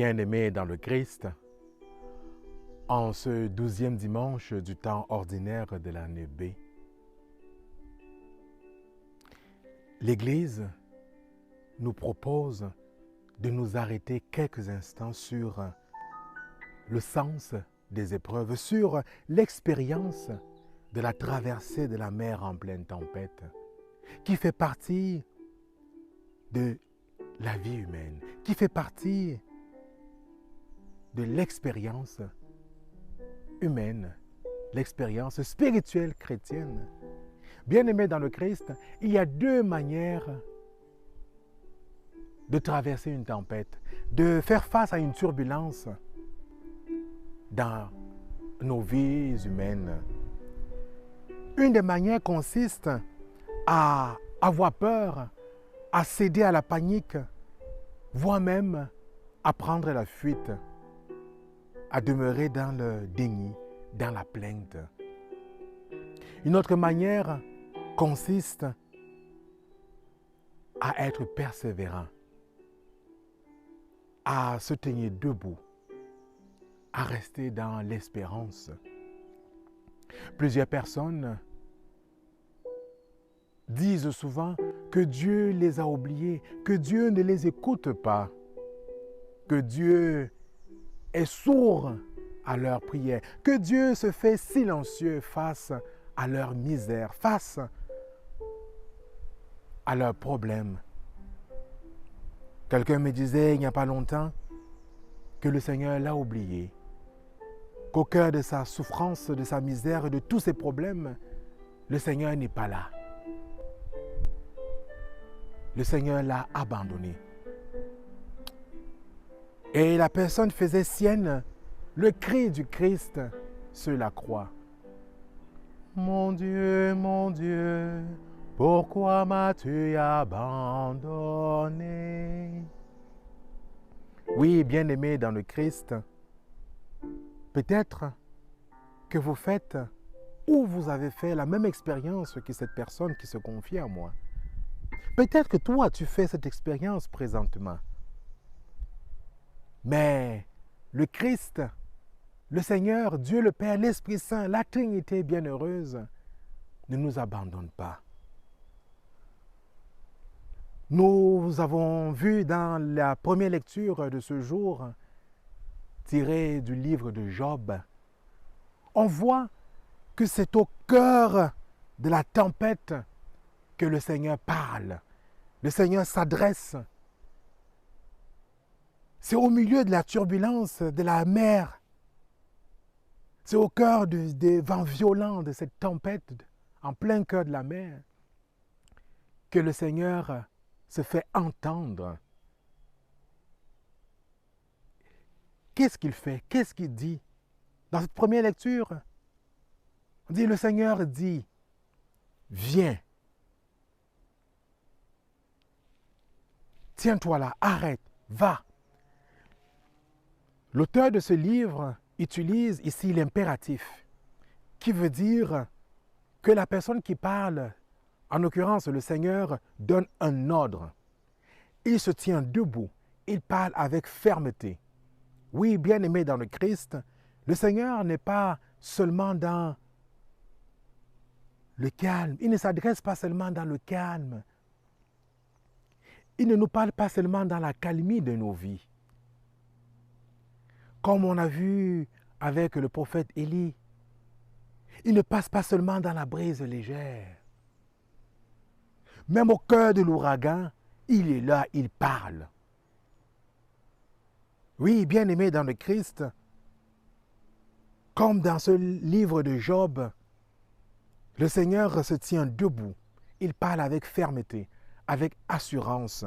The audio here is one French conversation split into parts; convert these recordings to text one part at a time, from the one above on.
Bien-aimés dans le Christ, en ce 12e dimanche du temps ordinaire de l'année B, l'Église nous propose de nous arrêter quelques instants sur le sens des épreuves, sur l'expérience de la traversée de la mer en pleine tempête, qui fait partie de la vie humaine, qui fait partie de l'expérience humaine, l'expérience spirituelle chrétienne. Bien-aimés dans le Christ, il y a deux manières de traverser une tempête, de faire face à une turbulence dans nos vies humaines. Une des manières consiste à avoir peur, à céder à la panique, voire même à prendre la fuite, à demeurer dans le déni, dans la plainte. Une autre manière consiste à être persévérant, à se tenir debout, à rester dans l'espérance. Plusieurs personnes disent souvent que Dieu les a oubliés, que Dieu ne les écoute pas, que Dieu est sourd à leurs prières, que Dieu se fait silencieux face à leur misère, face à leurs problèmes. Quelqu'un me disait il n'y a pas longtemps que le Seigneur l'a oublié, qu'au cœur de sa souffrance, de sa misère, de tous ses problèmes, le Seigneur n'est pas là. Le Seigneur l'a abandonné. Et la personne faisait sienne le cri du Christ sur la croix. Mon Dieu, pourquoi m'as-tu abandonné? Oui, bien-aimés dans le Christ, peut-être que vous faites ou vous avez fait la même expérience que cette personne qui se confie à moi. Peut-être que toi, tu fais cette expérience présentement. Mais le Christ, le Seigneur, Dieu le Père, l'Esprit Saint, la Trinité bienheureuse, ne nous abandonne pas. Nous avons vu dans la première lecture de ce jour, tirée du livre de Job, on voit que c'est au cœur de la tempête que le Seigneur parle. Le Seigneur s'adresse. C'est au milieu de la turbulence de la mer. C'est au cœur des vents violents de cette tempête, en plein cœur de la mer, que le Seigneur se fait entendre. Qu'est-ce qu'il fait? Qu'est-ce qu'il dit? Dans cette première lecture, on dit, le Seigneur dit, viens. Tiens-toi là, arrête, va. L'auteur de ce livre utilise ici l'impératif, qui veut dire que la personne qui parle, en l'occurrence le Seigneur, donne un ordre. Il se tient debout, il parle avec fermeté. Oui, bien-aimé dans le Christ, le Seigneur n'est pas seulement dans le calme, il ne s'adresse pas seulement dans le calme. Il ne nous parle pas seulement dans la calmie de nos vies. Comme on a vu avec le prophète Élie, il ne passe pas seulement dans la brise légère. Même au cœur de l'ouragan, il est là, il parle. Oui, bien-aimé dans le Christ, comme dans ce livre de Job, le Seigneur se tient debout. Il parle avec fermeté, avec assurance.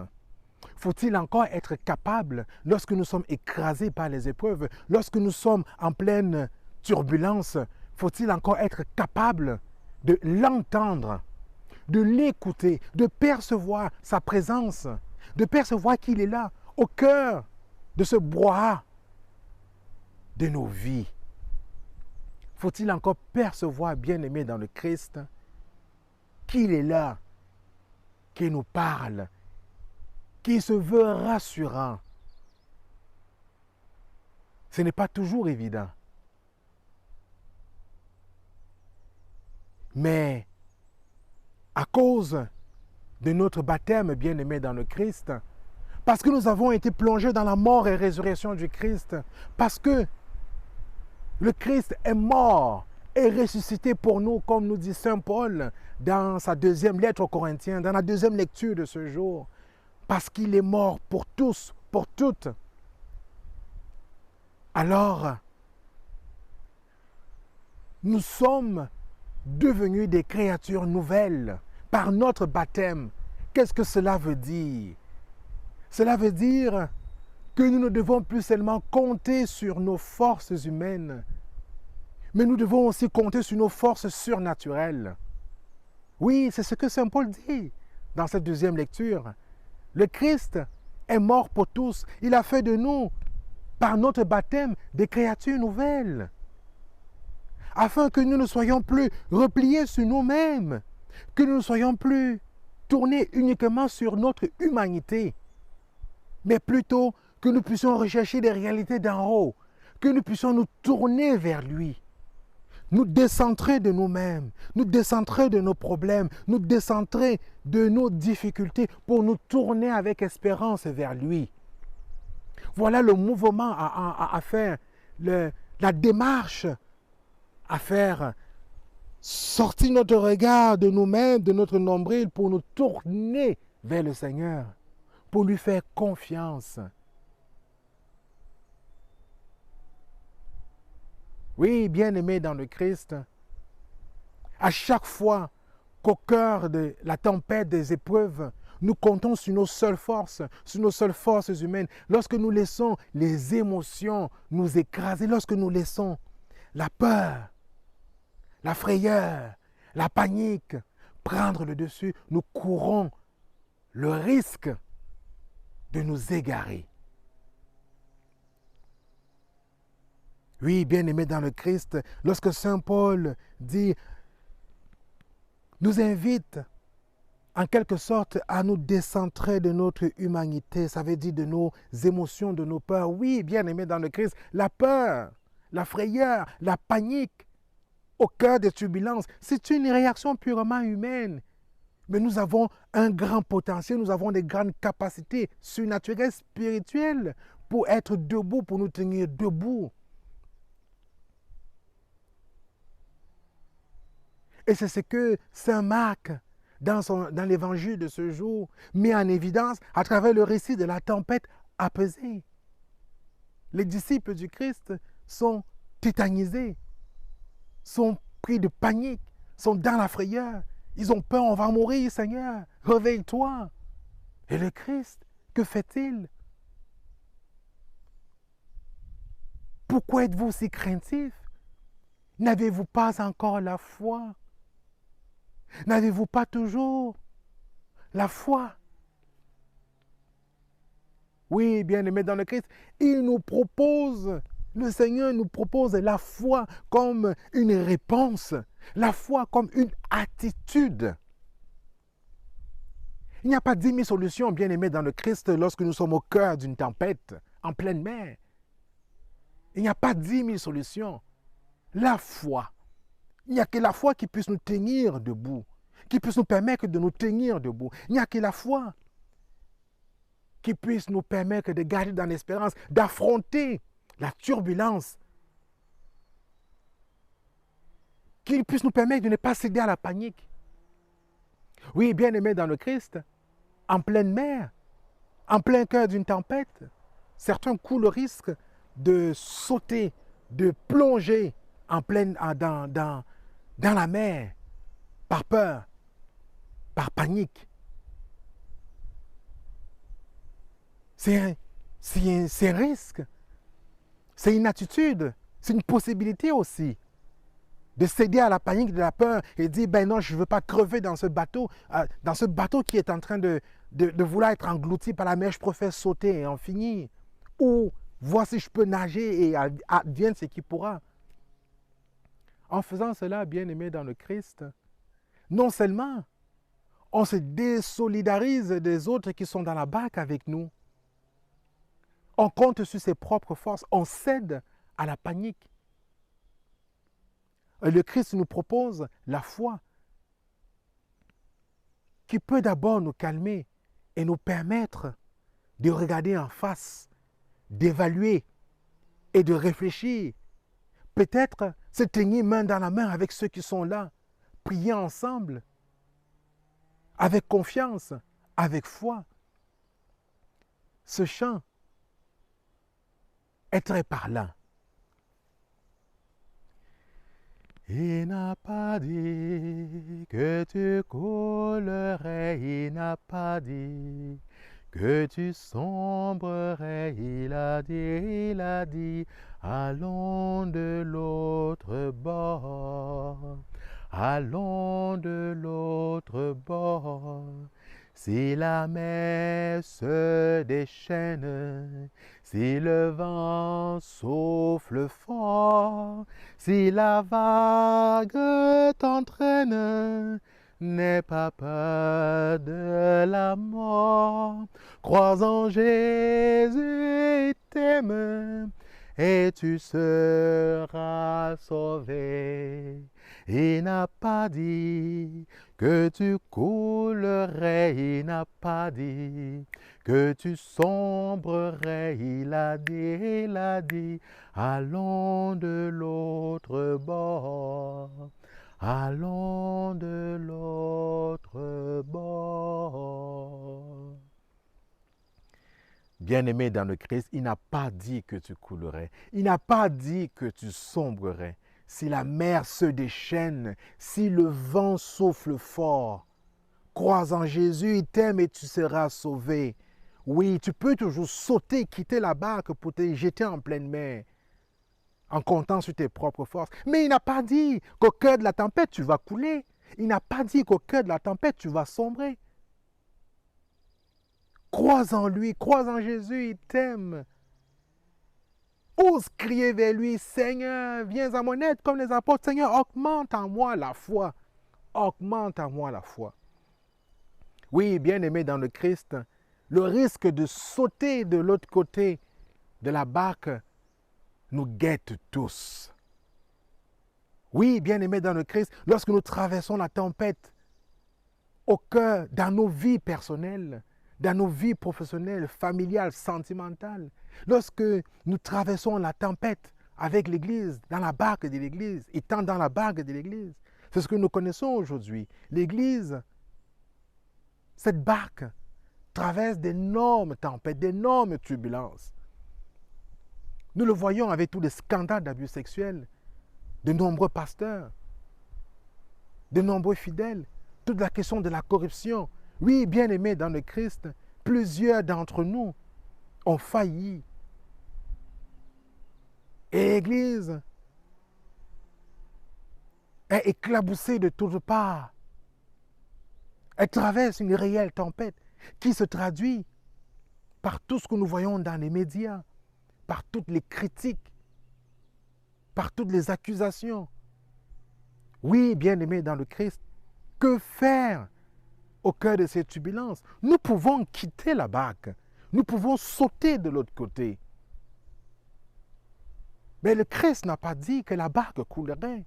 Faut-il encore être capable, lorsque nous sommes écrasés par les épreuves, lorsque nous sommes en pleine turbulence, faut-il encore être capable de l'entendre, de l'écouter, de percevoir sa présence, de percevoir qu'il est là, au cœur de ce brouhaha de nos vies? Faut-il encore percevoir, bien-aimé dans le Christ, qu'il est là, qu'il nous parle, qui se veut rassurant, Ce n'est pas toujours évident. Mais à cause de notre baptême, bien-aimé dans le Christ, parce que nous avons été plongés dans la mort et résurrection du Christ, parce que le Christ est mort et ressuscité pour nous, comme nous dit Saint Paul dans sa deuxième lettre aux Corinthiens, dans la deuxième lecture de ce jour, parce qu'il est mort pour tous, pour toutes. Alors, nous sommes devenus des créatures nouvelles par notre baptême. Qu'est-ce que cela veut dire? Cela veut dire que nous ne devons plus seulement compter sur nos forces humaines, mais nous devons aussi compter sur nos forces surnaturelles. Oui, c'est ce que Saint Paul dit dans cette deuxième lecture. Le Christ est mort pour tous. Il a fait de nous, par notre baptême, des créatures nouvelles, afin que nous ne soyons plus repliés sur nous-mêmes, que nous ne soyons plus tournés uniquement sur notre humanité, mais plutôt que nous puissions rechercher des réalités d'en haut, que nous puissions nous tourner vers lui, nous décentrer de nous-mêmes, nous décentrer de nos problèmes, nous décentrer de nos difficultés pour nous tourner avec espérance vers lui. Voilà le mouvement à faire, la démarche à faire. Sortir notre regard de nous-mêmes, de notre nombril, pour nous tourner vers le Seigneur, pour lui faire confiance. Oui, bien-aimés dans le Christ, à chaque fois qu'au cœur de la tempête des épreuves, nous comptons sur nos seules forces humaines, lorsque nous laissons les émotions nous écraser, lorsque nous laissons la peur, la frayeur, la panique prendre le dessus, nous courons le risque de nous égarer. Oui, bien-aimés dans le Christ, lorsque Saint Paul nous invite en quelque sorte à nous décentrer de notre humanité, ça veut dire de nos émotions, de nos peurs. Oui, bien-aimés dans le Christ, la peur, la frayeur, la panique au cœur des turbulences, c'est une réaction purement humaine. Mais nous avons un grand potentiel, nous avons des grandes capacités surnaturelles, spirituelles pour être debout, pour nous tenir debout. Et c'est ce que Saint Marc, dans l'évangile de ce jour, met en évidence à travers le récit de la tempête apaisée. Les disciples du Christ sont tétanisés, sont pris de panique, sont dans la frayeur. Ils ont peur, on va mourir, Seigneur, réveille-toi. Et le Christ, que fait-il? Pourquoi êtes-vous si craintifs? N'avez-vous pas encore la foi? N'avez-vous pas toujours la foi? Oui, bien-aimés dans le Christ, le Seigneur nous propose la foi comme une réponse, la foi comme une attitude. Il n'y a pas 10 000 solutions, bien-aimés dans le Christ, lorsque nous sommes au cœur d'une tempête, en pleine mer. Il n'y a pas 10 000 solutions. La foi. Il n'y a que la foi qui puisse nous tenir debout, qui puisse nous permettre de nous tenir debout. Il n'y a que la foi qui puisse nous permettre de garder dans l'espérance, d'affronter la turbulence, qui puisse nous permettre de ne pas céder à la panique. Oui, bien-aimés dans le Christ, en pleine mer, en plein cœur d'une tempête, certains courent le risque de sauter, de plonger dans la mer, par peur, par panique. C'est un risque, c'est une attitude, c'est une possibilité aussi de céder à la panique, de la peur et dire, ben non, je ne veux pas crever dans ce bateau qui est en train de vouloir être englouti par la mer, je préfère sauter et en finir. Ou voir si je peux nager et advienne ce qui pourra. En faisant cela, bien-aimés dans le Christ, non seulement on se désolidarise des autres qui sont dans la barque avec nous, On compte sur ses propres forces. On cède à la panique. Et le Christ nous propose la foi qui peut d'abord nous calmer et nous permettre de regarder en face, d'évaluer et de réfléchir. Peut-être se tenir main dans la main avec ceux qui sont là, prier ensemble, avec confiance, avec foi. Ce chant est très parlant. Il n'a pas dit que tu coulerais, il n'a pas dit que tu sombrerais, il a dit, allons de l'autre bord, allons de l'autre bord. Si la mer se déchaîne, si le vent souffle fort, si la vague t'entraîne, n'aie pas peur de la mort. Crois en Jésus, il t'aime, et tu seras sauvé. Il n'a pas dit que tu coulerais, il n'a pas dit que tu sombrerais, il a dit, allons de l'autre bord, allons de l'autre bord. Bien-aimé dans le Christ, il n'a pas dit que tu coulerais, il n'a pas dit que tu sombrerais. Si la mer se déchaîne, si le vent souffle fort, crois en Jésus, il t'aime et tu seras sauvé. Oui, tu peux toujours sauter, quitter la barque pour te jeter en pleine mer, en comptant sur tes propres forces. Mais il n'a pas dit qu'au cœur de la tempête, tu vas couler. Il n'a pas dit qu'au cœur de la tempête, tu vas sombrer. Crois en lui, crois en Jésus, il t'aime. Ose crier vers lui, Seigneur, viens à mon aide comme les apôtres. Seigneur, augmente en moi la foi. Augmente en moi la foi. Oui, bien-aimé dans le Christ, le risque de sauter de l'autre côté de la barque nous guette tous. Oui, bien-aimé dans le Christ, lorsque nous traversons la tempête au cœur, dans nos vies personnelles, dans nos vies professionnelles, familiales, sentimentales, lorsque nous traversons la tempête avec l'Église, dans la barque de l'Église, étant dans la barque de l'Église, c'est ce que nous connaissons aujourd'hui. L'Église, cette barque, traverse d'énormes tempêtes, d'énormes turbulences. Nous le voyons avec tous les scandales d'abus sexuels, de nombreux pasteurs, de nombreux fidèles, toute la question de la corruption. Oui, bien-aimés dans le Christ, plusieurs d'entre nous ont failli. Et l'Église est éclaboussée de toutes parts. Elle traverse une réelle tempête qui se traduit par tout ce que nous voyons dans les médias, par toutes les critiques, par toutes les accusations. Oui, bien-aimés dans le Christ, que faire au cœur de ces turbulences? Nous pouvons quitter la barque. Nous pouvons sauter de l'autre côté. Mais le Christ n'a pas dit que la barque coulerait.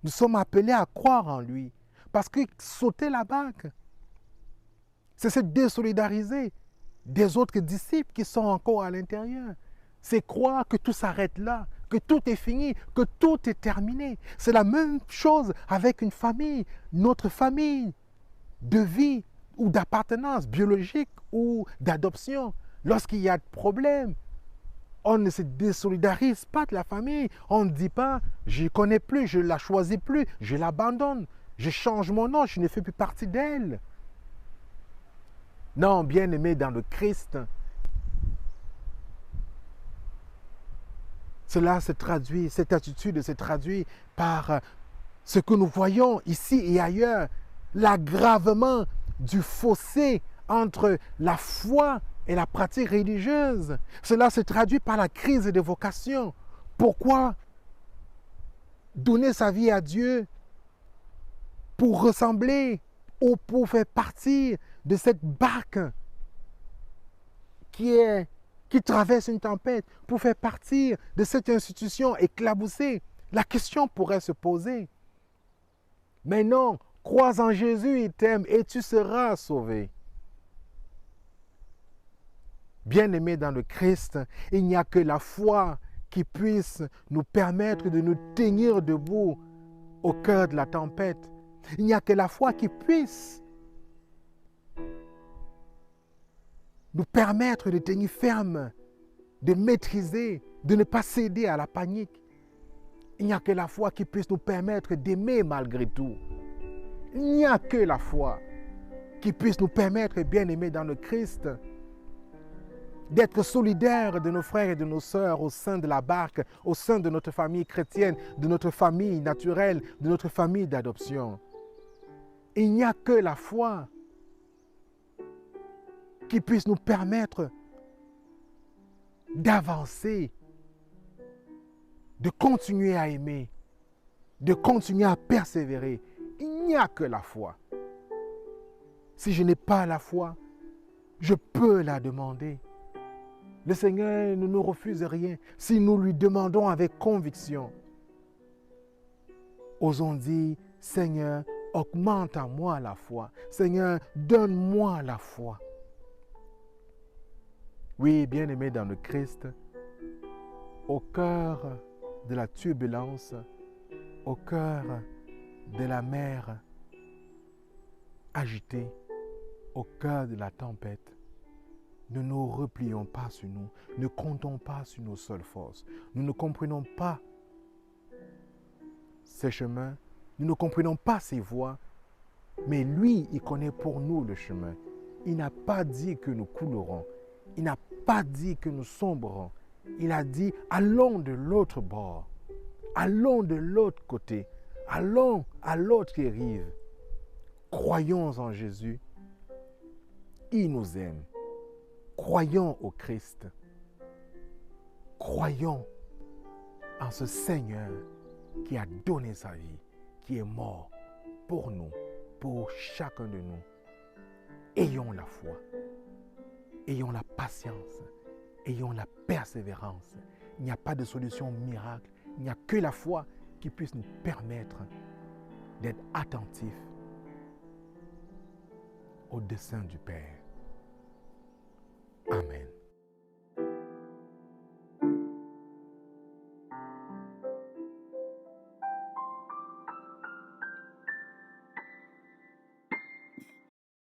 Nous sommes appelés à croire en lui. Parce que sauter la barque, c'est se désolidariser des autres disciples qui sont encore à l'intérieur. C'est croire que tout s'arrête là, que tout est fini, que tout est terminé. C'est la même chose avec une famille, notre famille de vie ou d'appartenance biologique ou d'adoption. Lorsqu'il y a de problèmes, on ne se désolidarise pas de la famille. On ne dit pas, je ne connais plus, je ne la choisis plus, je l'abandonne, je change mon nom, je ne fais plus partie d'elle. Non, bien-aimé dans le Christ, cela se traduit, cette attitude se traduit par ce que nous voyons ici et ailleurs, l'aggravement du fossé entre la foi et la pratique religieuse. Cela se traduit par la crise de vocation. Pourquoi donner sa vie à Dieu pour ressembler ou pour faire partie de cette barque qui est qui traverse une tempête pour faire partir de cette institution éclaboussée. La question pourrait se poser. Mais non, crois en Jésus, il t'aime et tu seras sauvé. Bien-aimés dans le Christ, il n'y a que la foi qui puisse nous permettre de nous tenir debout au cœur de la tempête. Il n'y a que la foi qui puisse nous permettre de tenir ferme, de maîtriser, de ne pas céder à la panique. Il n'y a que la foi qui puisse nous permettre d'aimer malgré tout. Il n'y a que la foi qui puisse nous permettre, bien-aimés dans le Christ, d'être solidaires de nos frères et de nos sœurs au sein de la barque, au sein de notre famille chrétienne, de notre famille naturelle, de notre famille d'adoption. Il n'y a que la foi qui puisse nous permettre d'avancer, de continuer à aimer, de continuer à persévérer. Il n'y a que la foi. Si je n'ai pas la foi, je peux la demander. Le Seigneur ne nous refuse rien si nous lui demandons avec conviction. Osons dire, Seigneur, augmente en moi la foi. Seigneur, donne-moi la foi. Oui, bien-aimés dans le Christ, au cœur de la turbulence, au cœur de la mer agitée, au cœur de la tempête, ne nous replions pas sur nous, ne comptons pas sur nos seules forces. Nous ne comprenons pas ses chemins, nous ne comprenons pas ses voies, mais lui, il connaît pour nous le chemin. Il n'a pas dit que nous coulerons, il n'a pas dit que nous sombrerons. Il a dit, allons de l'autre bord, allons de l'autre côté, allons à l'autre rive. Croyons en Jésus, il nous aime. Croyons au Christ. Croyons en ce Seigneur qui a donné sa vie, qui est mort pour nous, pour chacun de nous. Ayons la foi, ayons la patience, ayons la persévérance. Il n'y a pas de solution miracle. Il n'y a que la foi qui puisse nous permettre d'être attentifs au dessein du Père. Amen.